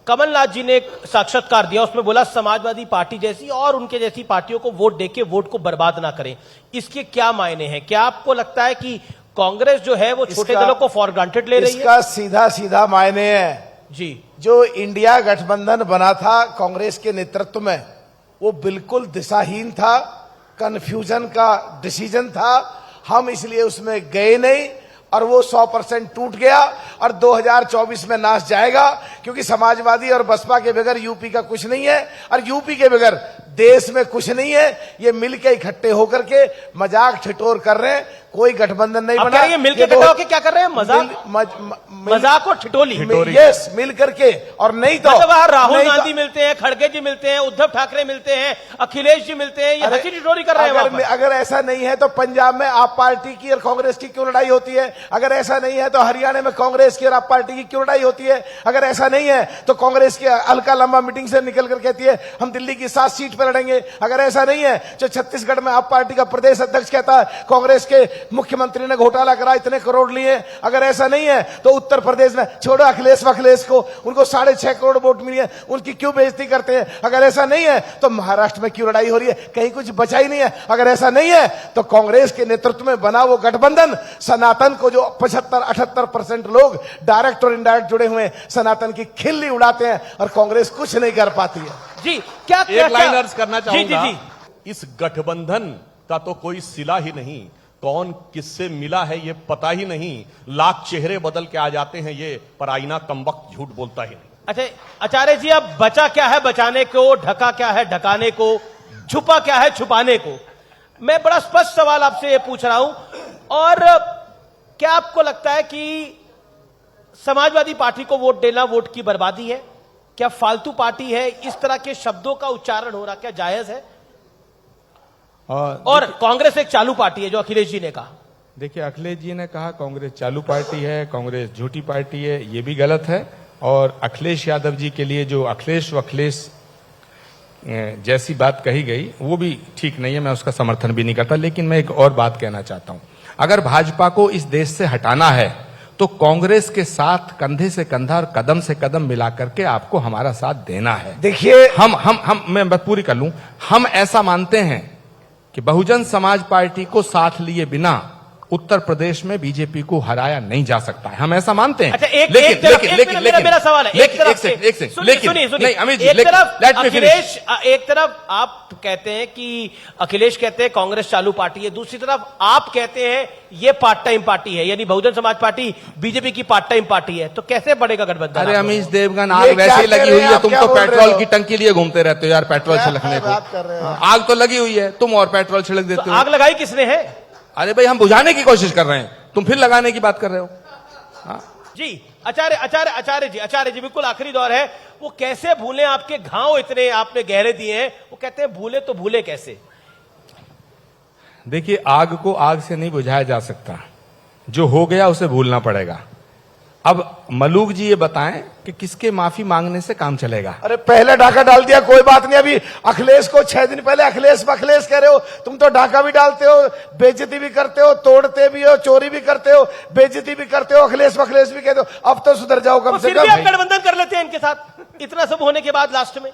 कमलनाथ जी ने एक साक्षात्कार दिया, उसमें बोला समाजवादी पार्टी जैसी और उनके जैसी पार्टियों को वोट देके वोट को बर्बाद ना करें। इसके क्या मायने हैं? क्या आपको लगता है कि कांग्रेस जो है वो छोटे दलों को फॉर ग्रांटेड ले रही है? इसका सीधा सीधा मायने है जी, जो इंडिया गठबंधन बना था कांग्रेस के नेतृत्व में, वो बिल्कुल दिशाहीन था, कंफ्यूजन का डिसीजन था। हम इसलिए उसमें गए नहीं और वो 100% टूट गया और 2024 में नाश जाएगा, क्योंकि समाजवादी और बसपा के बगैर यूपी का कुछ नहीं है और यूपी के बगैर देश में कुछ नहीं है। ये मिलके इकट्ठे होकर के मजाक ठिठोर कर रहे हैं, कोई गठबंधन नहीं बना। ये मिलके इकट्ठे होकर क्या कर रहे हैं? मजाक और ठिठोली। यस, मिल करके। और नहीं तो मतलब राहुल गांधी मिलते हैं, खड़गे जी मिलते हैं, उद्धव ठाकरे मिलते हैं, अखिलेश जी मिलते हैं, ये हंसी ठिठोली कर रहे हैं। अगर ऐसा नहीं है तो पंजाब में आप पार्टी की और कांग्रेस की क्यों लड़ाई होती है? अगर ऐसा नहीं है तो हरियाणा में कांग्रेस की और आप पार्टी की क्यों लड़ाई होती है? अगर ऐसा नहीं है तो कांग्रेस की अलका लंबा मीटिंग से निकल कर कहती है हम दिल्ली की 7 सीट पर लड़ेंगे। अगर ऐसा नहीं है तो छत्तीसगढ़ में आप पार्टी का प्रदेश अध्यक्ष कहता है कांग्रेस के मुख्यमंत्री ने घोटाला करा, इतने करोड़ लिए। अगर ऐसा नहीं है तो उत्तर प्रदेश में छोड़ो अखिलेश को, उनको 6.5 करोड़ वोट मिली है, उनकी क्यों बेइज्जती करते हैं? अगर ऐसा नहीं है तो महाराष्ट्र में क्यों लड़ाई हो रही है? कहीं कुछ बचा ही नहीं है। अगर ऐसा नहीं है तो कांग्रेस के नेतृत्व में बना वो गठबंधन सनातन को, जो 75-78% लोग डायरेक्ट और इनडायरेक्ट जुड़े हुए हैं, सनातन की खिल्ली उड़ाते हैं और कांग्रेस कुछ नहीं कर पाती है। जी, क्या एक लाइन अर्ज करना चाहूंगा। जी, इस गठबंधन का तो कोई सिला ही नहीं, कौन किससे मिला है ये पता ही नहीं, लाख चेहरे बदल के आ जाते हैं ये, पर आईना कमबख्त झूठ बोलता ही नहीं। अच्छा आचार्य जी, अब बचा क्या है बचाने को, ढका क्या है ढकाने को, छुपा क्या है छुपाने को? मैं बड़ा स्पष्ट सवाल आपसे ये पूछ रहा हूं। और क्या आपको लगता है कि समाजवादी पार्टी को वोट देना वोट की बर्बादी है? क्या फालतू पार्टी है? इस तरह के शब्दों का उच्चारण हो रहा क्या जायज है? और कांग्रेस एक चालू पार्टी है, जो अखिलेश जी ने कहा। देखिए, अखिलेश जी ने कहा कांग्रेस चालू पार्टी है, कांग्रेस झूठी पार्टी है, ये भी गलत है। और अखिलेश यादव जी के लिए जो अखिलेश जैसी बात कही गई वो भी ठीक नहीं है, मैं उसका समर्थन भी नहीं करता। लेकिन मैं एक और बात कहना चाहता हूं, अगर भाजपा को इस देश से हटाना है तो कांग्रेस के साथ कंधे से कंधा और कदम से कदम मिला करके आपको हमारा साथ देना है। देखिए, मैं बात पूरी कर लूं। हम ऐसा मानते हैं कि बहुजन समाज पार्टी को साथ लिए बिना उत्तर प्रदेश में बीजेपी को हराया नहीं जा सकता है, हम ऐसा मानते हैं। अच्छा, लेकिन मेरा सवाल है, एक तरफ आप कहते हैं कि अखिलेश कहते हैं कांग्रेस चालू पार्टी है, दूसरी तरफ आप कहते हैं ये पार्ट टाइम पार्टी है, यानी बहुजन समाज पार्टी बीजेपी की पार्ट टाइम पार्टी है। तो कैसे बढ़ेगा गठबंधन? अरे अमीश देवगन, आग वैसे ही लगी हुई है, तुम तो पेट्रोल की टंकी लिए घूमते रहते हो यार, पेट्रोल छिड़कने को। आग तो लगी हुई है, तुम और पेट्रोल छिड़क देते हो। आग लगाई किसने है? अरे भाई, हम बुझाने की कोशिश कर रहे हैं, तुम फिर लगाने की बात कर रहे हो। जी, आचार्य जी बिल्कुल आखिरी दौर है। वो कैसे भूलें, आपके घाव इतने आपने गहरे दिए हैं, वो कहते हैं भूले तो भूले कैसे? देखिए, आग को आग से नहीं बुझाया जा सकता, जो हो गया उसे भूलना पड़ेगा। अब मलूक जी ये बताएं कि किसके माफी मांगने से काम चलेगा? अरे पहले ढाका डाल दिया, कोई बात नहीं। अभी अखिलेश को 6 दिन पहले अखिलेश कह रहे हो, तुम तो ढाका भी डालते हो, बेइज्जती भी करते हो, तोड़ते भी हो, चोरी भी करते हो, बेइज्जती भी करते हो, अखिलेश भी कहते हो। अब तो सुधर जाओ कम से कम। आप गठबंधन कर लेते हैं इनके साथ, इतना सब होने के बाद लास्ट में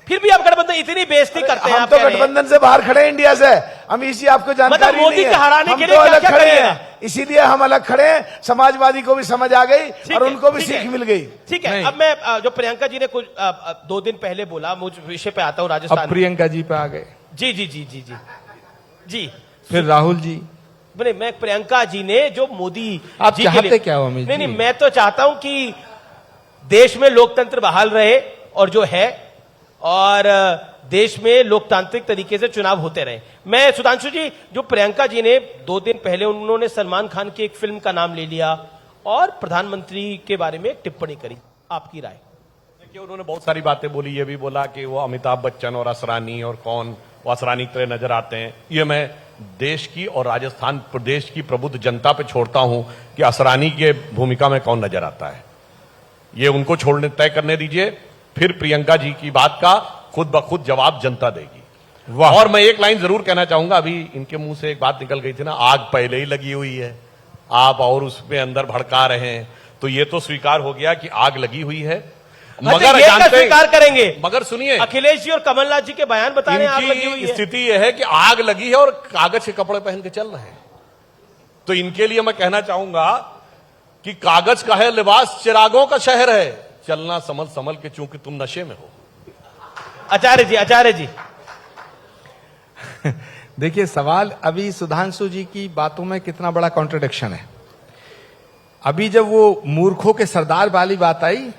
फिर भी आप गठबंधन, इतनी बेइज्जती करते हैं। हम तो गठबंधन से बाहर खड़े इंडिया से। अमीश जी, आपको जानकारी मोदी नहीं है, के हराने के लिए हम तो क्या अलग क्या खड़े हैं, इसीलिए हम अलग खड़े हैं। समाजवादी को भी समझ आ गई और उनको भी सीख मिल गई। ठीक है, अब मैं जो प्रियंका जी ने कुछ 2 दिन पहले बोला, मुझ विषय पे आता हूँ, राजस्थान। प्रियंका जी पे आ गए। जी, फिर राहुल जी। मैं प्रियंका जी ने जो मोदी आप चाहते क्या हो अमित जी? नहीं, मैं तो चाहता हूं कि देश में लोकतंत्र बहाल रहे और जो है, और देश में लोकतांत्रिक तरीके से चुनाव होते रहे। मैं सुधांशु जी, जो प्रियंका जी ने 2 दिन पहले उन्होंने सलमान खान की एक फिल्म का नाम ले लिया और प्रधानमंत्री के बारे में एक टिप्पणी करी, आपकी राय? देखिए, उन्होंने बहुत सारी बातें बोली, ये भी बोला कि वो अमिताभ बच्चन और असरानी और कौन वो असरानी की तरह नजर आते हैं। ये मैं देश की और राजस्थान प्रदेश की प्रबुद्ध जनता पे छोड़ता हूं कि असरानी के भूमिका में कौन नजर आता है, ये उनको छोड़ने तय करने दीजिए। फिर प्रियंका जी की बात का खुद ब खुद जवाब जनता देगी। और मैं एक लाइन जरूर कहना चाहूंगा, अभी इनके मुंह से एक बात निकल गई थी ना, आग पहले ही लगी हुई है, आप और उसमें अंदर भड़का रहे हैं, तो ये तो स्वीकार हो गया कि आग लगी हुई है। मगर ये जानते स्वीकार करेंगे। मगर सुनिए, अखिलेश जी और कमलनाथ जी के बयान बताने आग लगी हुई इनकी है। स्थिति यह है कि आग लगी है और कागज के कपड़े पहन के चल रहे हैं। तो इनके लिए मैं कहना चाहूंगा कि कागज का है लिबास, चिरागों का शहर है, चलना संभल संभल के, चूंकि तुम नशे में हो। आचार्य जी देखिए, सवाल अभी सुधांशु जी की बातों में कितना बड़ा कॉन्ट्रडिक्शन है। अभी जब वो मूर्खों के सरदार वाली बात आई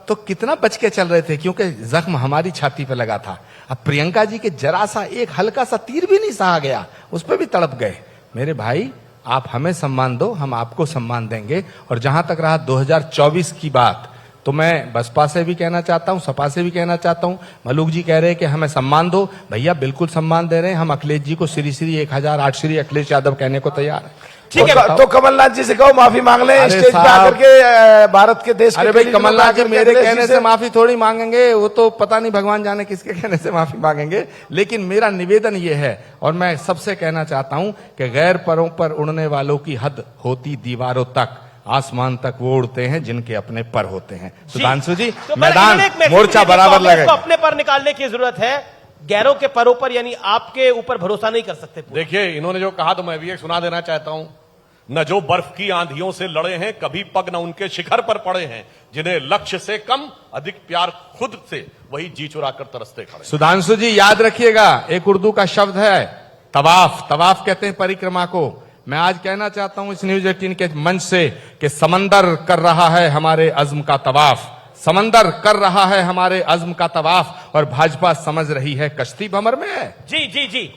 तो कितना बच के चल रहे थे, क्योंकि जख्म हमारी छाती पे लगा था। अब प्रियंका जी के जरा सा एक हल्का सा तीर भी नहीं सहा गया, उस पर भी तड़प गए। मेरे भाई, आप हमें सम्मान दो, हम आपको सम्मान देंगे। और जहां तक रहा 2024 की बात, तो मैं बसपा से भी कहना चाहता हूं, सपा से भी कहना चाहता हूं। मलूक जी कह रहे हैं कि हमें सम्मान दो, भैया बिल्कुल सम्मान दे रहे हैं हम। अखिलेश जी को श्री श्री 1008 श्री अखिलेश यादव कहने को तैयार है। ठीक है, तो कमलनाथ जी से कहो माफी मांग लें अरे स्टेज पे साहब, आकर के, भारत के देश के अरे भाई, कई लोग कमलनाथ जी आकर के मेरे अखिलेश कहने जी से माफी थोड़ी मांगेंगे, वो तो पता नहीं भगवान जाने किसके कहने से माफी मांगेंगे। लेकिन मेरा निवेदन ये है, और मैं सबसे कहना चाहता हूं कि गैर परों पर उड़ने वालों की हद होती दीवारों तक, आसमान तक वो उड़ते हैं जिनके अपने पर होते हैं। सुधांशु जी, तो मैदान इन्होंने एक मैसेज मोर्चा दिया कि बराबर कांग्रेस को लगेगा। अपने पर निकालने की जरूरत है, गैरों के परों पर, यानी आपके ऊपर भरोसा नहीं कर सकते। देखिए, इन्होंने जो कहा तो मैं भी एक सुना देना चाहता हूं। न जो बर्फ की आंधियों से लड़े हैं, कभी पग न उनके शिखर पर पड़े हैं, जिन्हें लक्ष्य से कम अधिक प्यार खुद से, वही जी चुरा कर तरसते खड़े। सुधांशु जी याद रखिएगा, एक उर्दू का शब्द है तवाफ, तवाफ कहते हैं परिक्रमा को। मैं आज कहना चाहता हूं इस न्यूज 18 के मंच से कि समंदर कर रहा है हमारे अज़्म का तवाफ, समंदर कर रहा है हमारे अज़्म का तवाफ, और भाजपा समझ रही है कश्ती भंवर में है। जी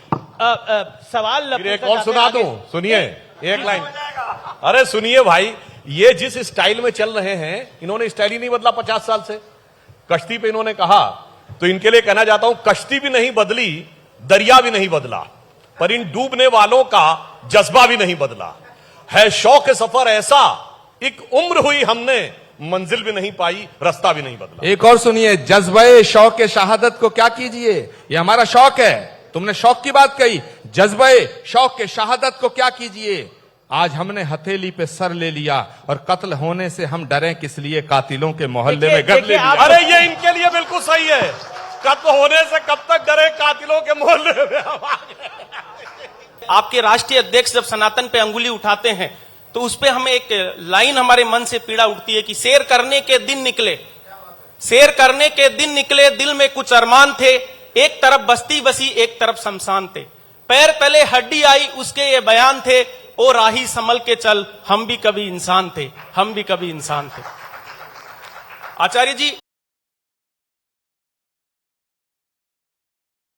सवाल फिर एक और सुना दूं, सुनिए एक लाइन। अरे सुनिए भाई, ये जिस स्टाइल में चल रहे हैं, इन्होंने स्टाइल ही नहीं बदला 50 साल से। कश्ती पे इन्होंने कहा, तो इनके लिए कहना चाहता हूं, कश्ती भी नहीं बदली, दरिया भी नहीं बदला, पर इन डूबने वालों का जज्बा भी नहीं बदला है। शौक सफर ऐसा, एक उम्र हुई हमने, मंजिल भी नहीं पाई, रास्ता भी नहीं बदला। एक और सुनिए, जज्बे शौक के शहादत को क्या कीजिए, ये हमारा शौक है। तुमने शौक की बात कही, जज्बे शौक के शहादत को क्या कीजिए। आज हमने हथेली पे सर ले लिया, और कत्ल होने से हम डरें किस लिए, कातिलों के मोहल्ले में घर ले लिया। अरे ये इनके लिए बिल्कुल सही है, कत्ल होने से कब तक डरे, कातिलों के मोहल्ले में। आपके राष्ट्रीय अध्यक्ष जब सनातन पे अंगुली उठाते हैं, तो उस पे हमें एक लाइन हमारे मन से पीड़ा उठती है कि शेर करने के दिन निकले, शेर करने के दिन निकले, दिल में कुछ अरमान थे, एक तरफ बस्ती बसी एक तरफ शमशान थे, पैर तले हड्डी आई उसके ये बयान थे, ओ राही संभल के चल, हम भी कभी इंसान थे, हम भी कभी इंसान थे। आचार्य जी,